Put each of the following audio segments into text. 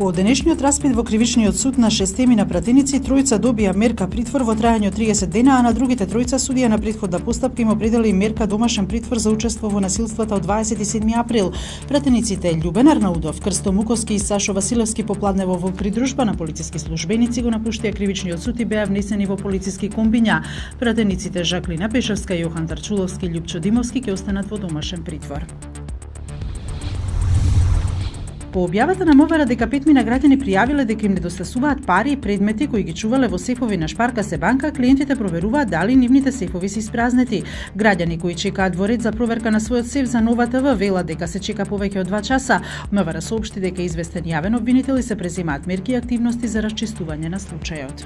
По денешниот распит во кривичниот суд на 6 на пратеници, тројца добија мерка притвор во траење од 30 дена, а на другите тројца судија на претходна постапка им определи мерка домашен притвор за учество во насилствата од 27 април. Пратениците Љубен Арнаудов, Крсто Муковски и Сашо Василевски попладнево во придружба на полициски службеници го напуштија кривичниот суд и беа внесени во полициски комбиња. Пратениците Жаклина Пешевска и Јохан Тарчуловски и Љупчо Димовски ќе останат во домашен притвор. По објавата на МВР дека 5 граѓани пријавиле дека им недостасуваат пари и предмети кои ги чувале во сефови на Шпарка се банка, клиентите проверуваат дали нивните сефови се испразнети. Граѓани кои чекаат во ред за проверка на својот сеф за Нова ТВ велат дека се чека повеќе од 2 часа. МВР соопшти дека известен јавен обвинител и се преземаат мерки и активности за расчистување на случајот.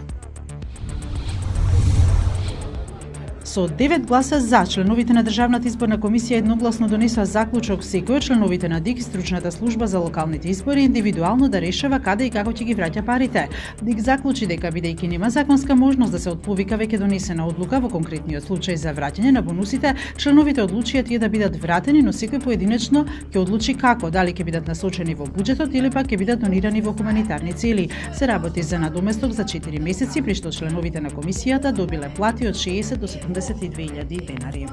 Со 9 гласа за, членовите на Државната изборна комисија едногласно донесоа заклучок секој од членовите на ДИК и стручната служба за локалните избори индивидуално да решава каде и како ќе ги враќа парите. ДИК заклучи дека бидејќи нема законска можност да се отповика веќе донесена одлука во конкретниот случај за враќање на бонусите, членовите одлучија тие да бидат вратени, но секој поединечно ќе одлучи како, дали ќе бидат насочени во буџетот или пак ќе бидат донирани во хуманитарни цели. Се работи за надоместок за 4 месеци, при што членовите на комисијата добиле плати од 60 до 72.000 денари.